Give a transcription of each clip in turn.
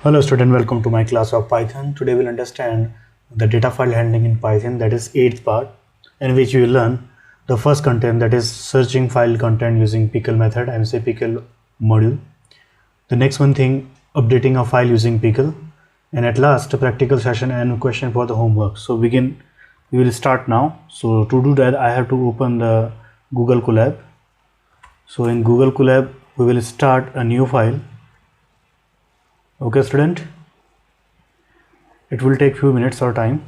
Hello student, welcome to my class of Python. Today we'll understand the data file handling in Python, that is 8th part, in which we will learn the first content, that is searching file content using pickle method and say pickle module. The next one thing, updating a file using pickle, and at last a practical session and question for the homework. So we will start now. So to do that I have to open the Google Colab. So in Google Colab we will start a new file. Okay student, it will take few minutes or time.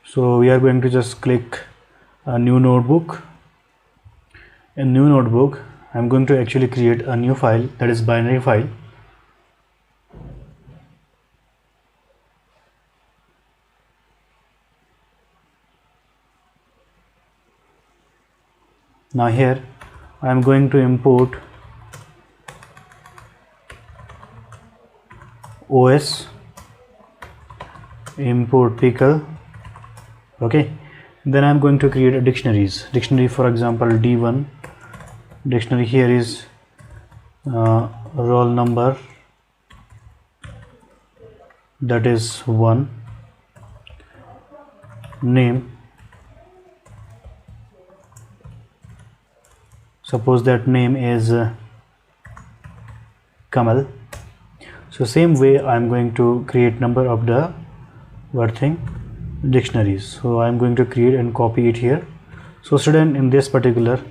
So we are going to just click a new notebook. In new notebook I'm going to actually create a new file, that is binary file. Now here I am going to import OS, import pickle. Okay, then I'm going to create a dictionary, for example D1 dictionary. Here is roll number, that is 1, name, suppose that name is Kamal. So same way I'm going to create number of the dictionaries. So I'm going to create and copy it here. So student, in this particular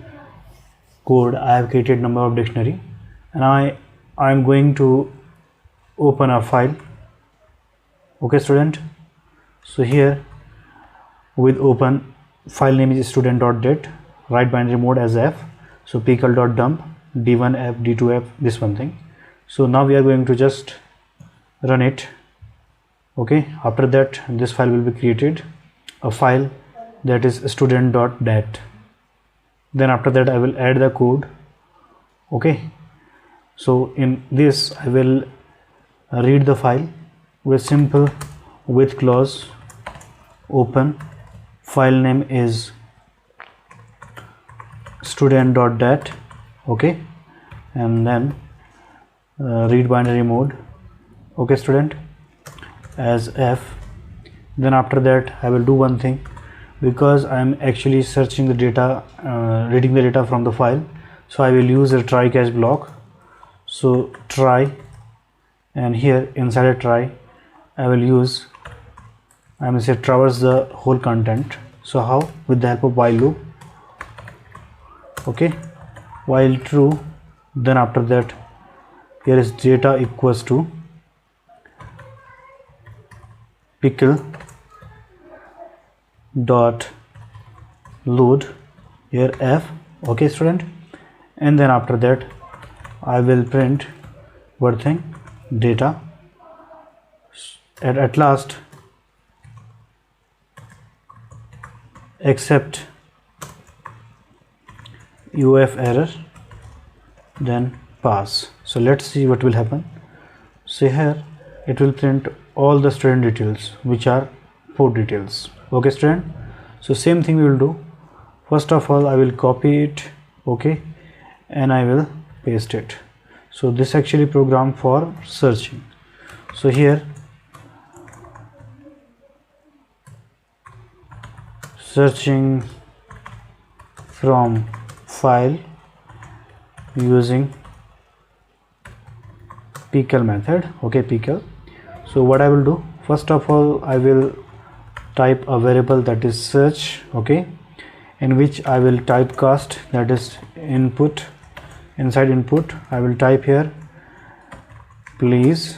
code I have created number of dictionary, and I'm going to open a file. Okay student, so here with open file name is student.dat, write binary mode as f, so pickle.dump d1f d2f, this one thing. So now we are going to just run it. Okay, after that this file will be created, a file that is student.dat. Then after that I will add the code. Okay, so in this I will read the file with simple with clause open, file name is student.dat. okay, and then read binary mode, okay student, as f. Then after that I will do one thing, because I am actually searching the data, reading the data from the file, so I will use a try catch block. So try, and here inside a try I will say traverse the whole content. So how? With the help of while loop. Okay, while true, then after that here is data equals to pickle dot load, here f. Okay student, and then after that I will print data, at last except UF error, then pass. So let's see what will happen. So here it will print all the student details, which are 4 details. Okay student, so same thing we will do. First of all I will copy it, okay, and I will paste it. So this actually program for searching. So here searching from file using pickle method. Okay, pickle. So what I will do, first of all I will type a variable, that is search, okay, in which I will typecast, that is input. Inside input I will type here, please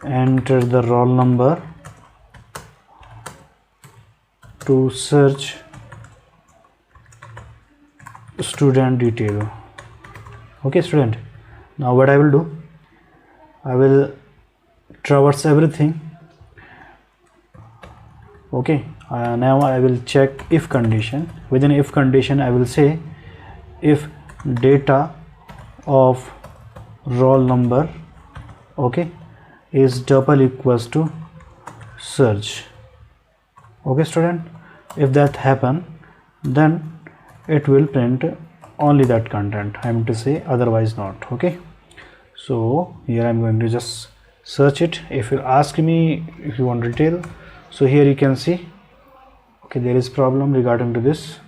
enter the roll number to search student detail. Okay student, now what I will do, I will traverse everything. Okay, now I will check if condition. Within if condition I will say if data of roll number, okay, is double equals to search. Okay student, if that happen, then it will print only that content, I mean to say, otherwise not. Okay, So here I'm going to just search it. If you ask me if you want detail, so here you can see, okay, there is problem regarding to this.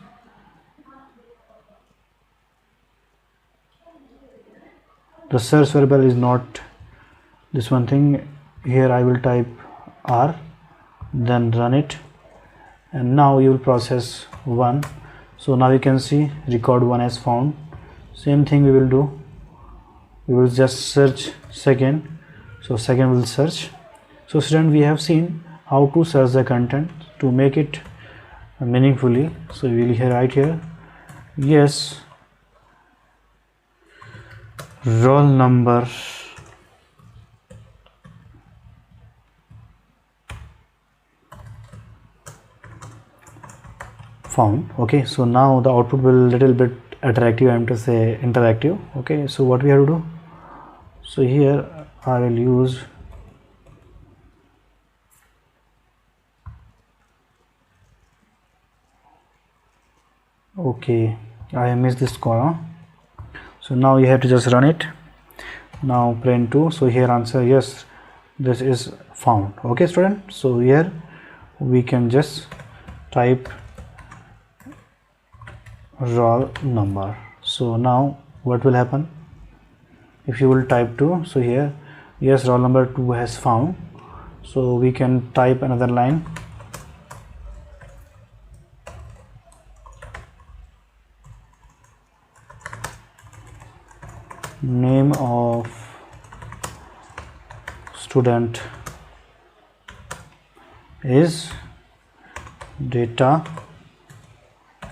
The search variable is not this one thing. Here I will type R, then run it, and now you will process 1. So now you can see record 1 as found. Same thing we will do. We will just search second. So second will search. So student, we have seen how to search the content to make it meaningfully. So we will here write here, yes, roll number found. Okay, so now the output will little bit attractive, I am to say interactive. Okay, so what we have to do, so here I will use okay, I missed this column. So now you have to just run it. Now print 2. So here answer, yes, this is found. Okay student, so here we can just type roll number. So now what will happen if you will type 2? So here, yes, roll number 2 has found. So we can type another line, name of student is data.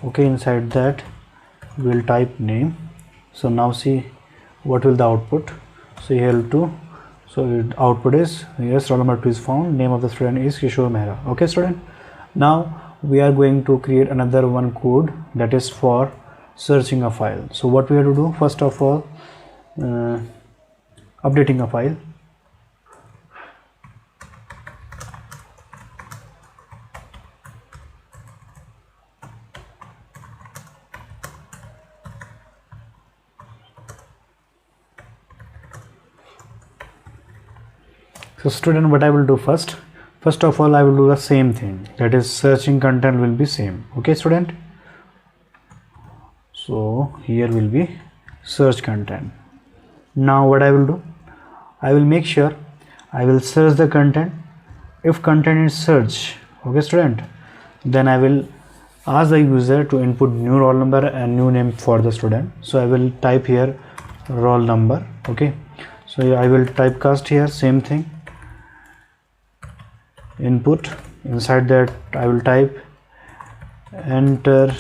Okay, inside that we'll type name. So now see what will the output. So here 2. So output is, yes, roll number 2 is found, name of the student is Kishore Mehra. Okay student, now we are going to create another one code that is for searching a file. So what we have to do, first of all, updating a file. So student, what I will do first of all, I will do the same thing, that is searching content will be same. Okay student, so here will be search content. Now what I will do, I will make sure I will search the content. If content is search, okay student, then I will ask the user to input new roll number and new name for the student. So I will type here roll number. Okay, so I will typecast here, same thing, input. Inside that I will type enter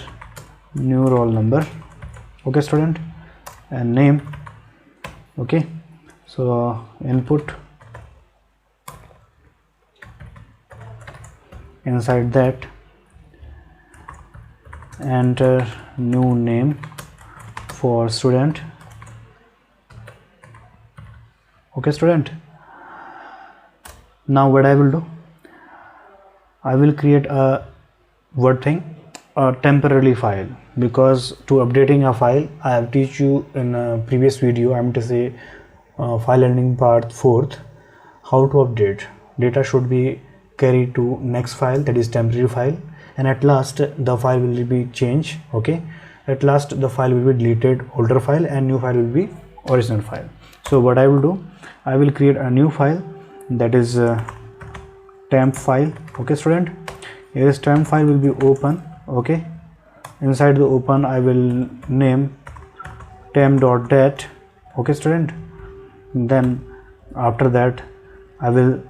new roll number. Okay student, and name. Okay, so input. Inside that enter new name for student. Okay student, now what I will do, I will create a temporarily file, because to updating a file I have teach you in a previous video, I am to say file ending part 4th, how to update data should be carried to next file, that is temporary file, and at last the file will be changed. Okay, at last the file will be deleted, older file, and new file will be original file. So what I will do, I will create a new file, that is temp file. Okay student, here is temp file will be open. Okay, inside the open I will name temp.dat. Okay student, then after that I will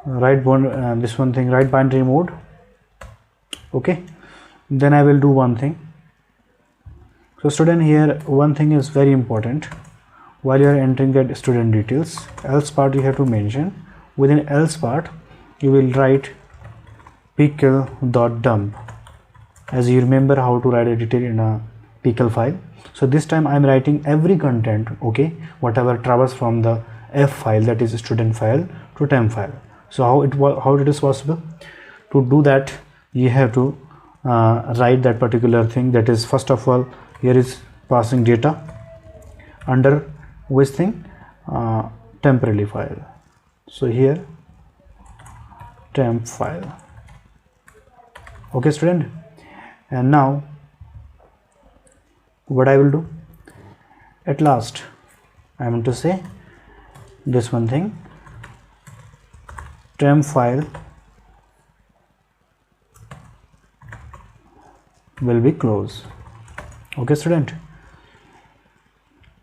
write this one thing, write binary mode. Okay, then I will do one thing. So student, here one thing is very important, while you are entering that student details, else part you have to mention. Within else part you will write pickle.dump, as you remember how to write a detail in a pickle file. So this time I am writing every content, okay, whatever travels from the F file, that is student file, to temp file. So how it is possible to do that, you have to write that particular thing, that is first of all here is passing data, under which thing temporary file. So here temp file. Okay student, and now what I will do, at last I am to say this one thing, temp file will be closed. Okay student,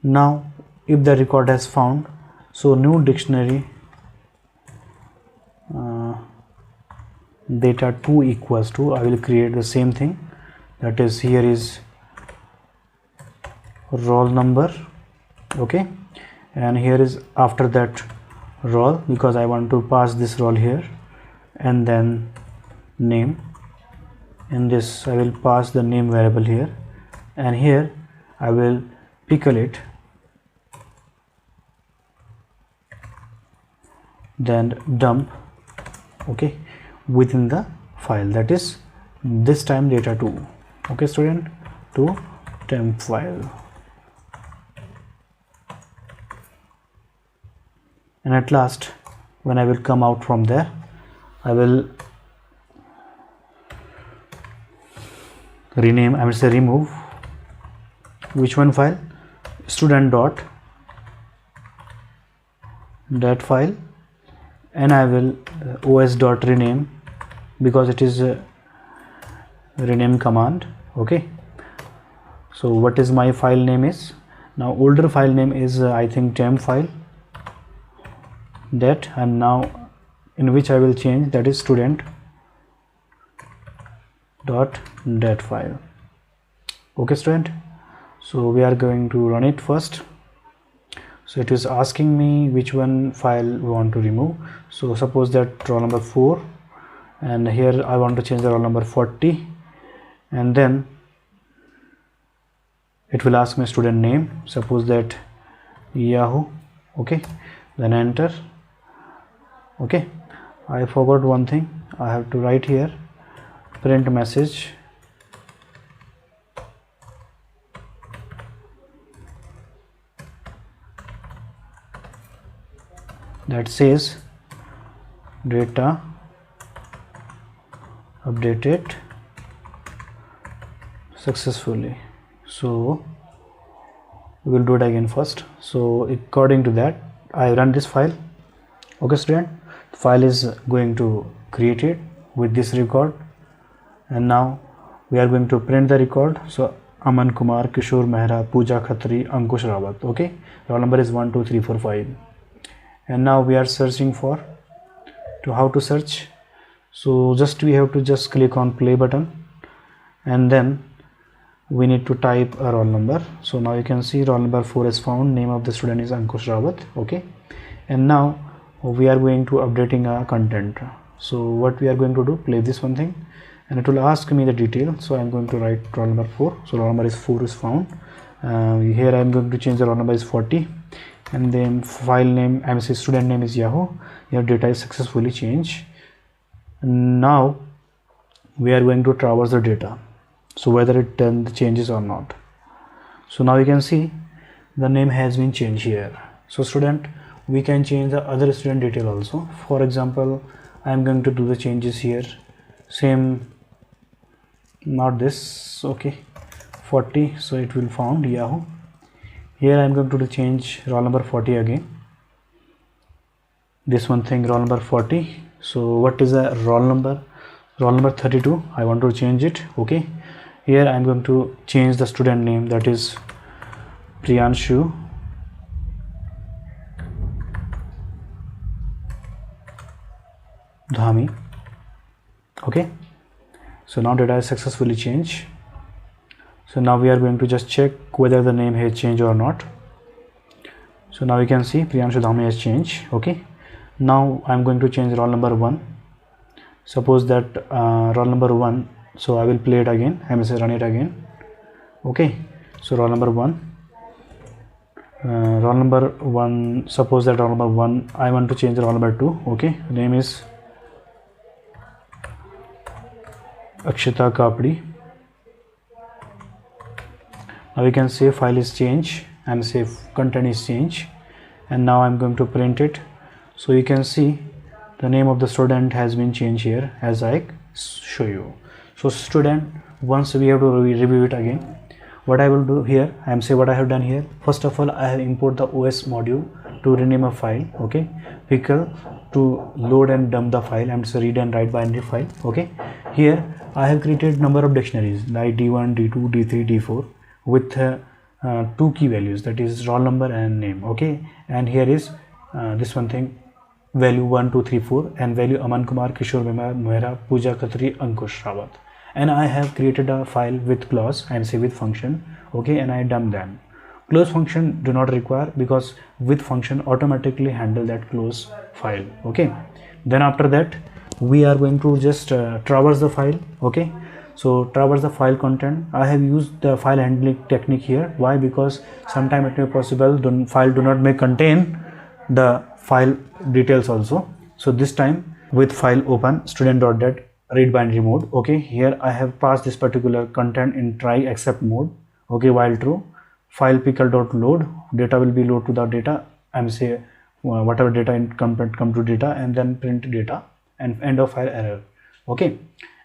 now if the record has found, so new dictionary data 2 equals to, I will create the same thing, that is here is roll number. Okay, and here is after that roll, because I want to pass this roll here, and then name. In this I will pass the name variable here, and here I will pickle it, then dump. Okay, within the file, that is this time data 2. Okay student, to temp file. And at last when I will come out from there, I will rename, I will say remove which one file, student dot that file, and I will os dot rename, because it is a rename command. Okay, so what is my file name is, now older file name is I think temp file that, and now in which I will change, that is student dot that file. Okay student, so we are going to run it first. So it is asking me which one file we want to remove. So suppose that roll number 4, and here I want to change the roll number 40, and then it will ask me student name, suppose that Yahoo. Okay, then enter. Okay, I forgot one thing, I have to write here print message that says data updated successfully. So we will do it again first. So according to that I run this file. Okay student, file is going to create it with this record, and now we are going to print the record. So Aman Kumar, Kishore Mehra, Pooja Khatri, Ankush Rawat. Okay, roll number is 1 2 3 4 5, and now we are searching for to how to search. So just we have to just click on play button, and then we need to type a roll number. So now you can see roll number 4 is found, name of the student is Ankush Rawat. Okay, and now we are going to updating our content. So what we are going to do, play this one thing, and it will ask me the detail. So I am going to write roll number 4. So roll number is 4 is found. Here I am going to change the roll number is 40, and then file name, I am say student name is Yahoo. Your data is successfully changed. Now we are going to traverse the data, so whether it done the changes or not. So now you can see the name has been changed here. So student, we can change the other student detail also. For example, I am going to do the changes here, same, not this. Okay, 40, so it will found Yahoo. Here I am going to change roll number 40 again, this one thing, roll number 40. So what is the roll number? Roll number 32, I want to change it. Okay, here I am going to change the student name, that is Priyanshu Dhami. Okay, so now data is successfully changed. So now we are going to just check whether the name has changed or not. So now you can see Priyanshu Dhami has changed. Okay, now I am going to change roll number 1. Suppose that roll number 1, so I will play it again, I will say run it again. Okay, so roll number 1, roll number 1, suppose that roll number 1, I want to change roll number 2. Okay, name is Akshita Kapdi. Now we can say file is changed and say content is changed, and now I'm going to print it. So you can see the name of the student has been changed here as I show you. So student, once we have to review it again, what I will do here, I am say what I have done here. First of all, I have import the OS module to rename a file, okay. Pickle to load and dump the file, and so read and write binary file, okay. Here I have created number of dictionaries like D1, D2, D3, D4 with 2 key values, that is roll number and name, okay. And here is this one thing, value 1, 2, 3, 4, and value Aman Kumar, Kishore Mehra, Pooja Khatri, Ankush Rawat. And I have created a file with clause and say with function, okay, and I dump them. Close function do not require because with function automatically handle that close file, okay. Then after that we are going to just traverse the file, okay. So traverse the file content. I have used the file handling technique here. Why? Because sometime it may be possible the file do not may contain the file details also. So this time with file open student.dat read binary mode, okay. Here I have passed this particular content in try except mode, okay, while true. File pickle.load, data will be load to the data, I'm say whatever data in come to data, and then print data, and end of file error, okay.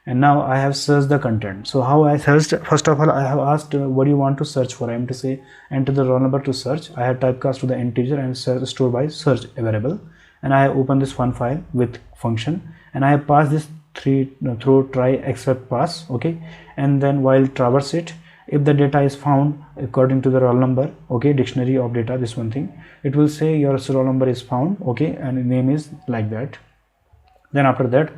And now I have searched the content. So how I searched? First of all, I have asked what do you want to search for. I am to say enter the roll number to search. I have typecast to the integer and store by search variable, and I have opened this one file with function, and I have passed this through try except pass, okay. And then while traverse it, if the data is found according to the roll number, okay, dictionary of data, this one thing, it will say your roll number is found, okay, and name is like that. Then after that,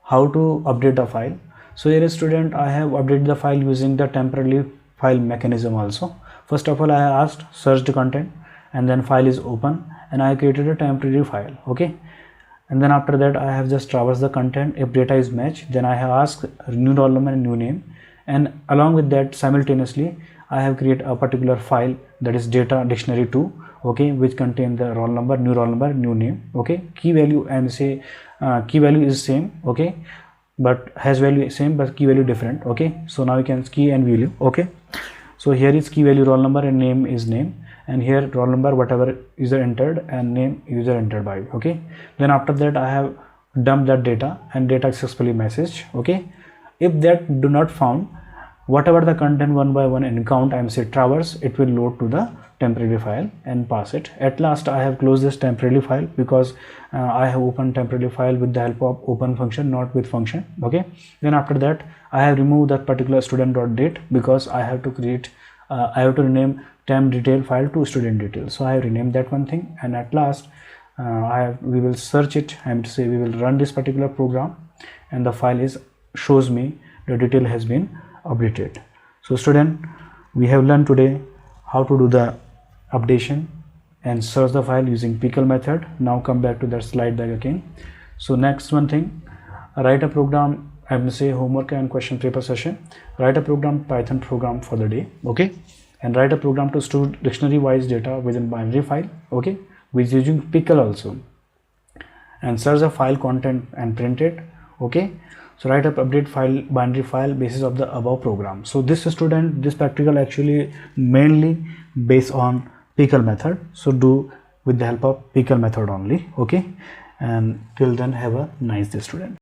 how to update the file. So here is student, I have updated the file using the temporary file mechanism also. First of all, I have asked search the content, and then file is open, and I created a temporary file, okay. And then after that I have just traversed the content. If data is matched, then I have asked new roll number and new name, and along with that simultaneously I have created a particular file that is data dictionary 2, okay, which contain the roll number, new name, okay. Key value and say key value is same, okay, but has value same but key value different, okay. So now you can key and value, okay. So here is key value roll number and name is name, and here roll number whatever user entered and name user entered by, okay. Then after that I have dumped that data and data successfully message, okay. If that do not found, whatever the content one by one in count, I am say traverse, it will load to the temporary file and pass it. At last I have closed this temporary file because I have opened temporary file with the help of open function, not with function, okay. Then after that I have removed that particular student.date because I have to create I have to rename temp detail file to student detail. So I have renamed that one thing, and at last we will search it. I am to say we will run this particular program, and the file is shows me the detail has been updated. So student, we have learned today how to do the updation and search the file using pickle method. Now come back to that slide deck again. So next one thing, write a program. I will say homework and question paper session. Write a program, Python program for the day, okay, and write a program to store dictionary wise data within binary file, okay, with using pickle also, and search the file content and print it, okay. So write up update file binary file basis of the above program. So this student, this practical actually mainly based on pickle method. So do with the help of pickle method only, okay. And till then, have a nice day student.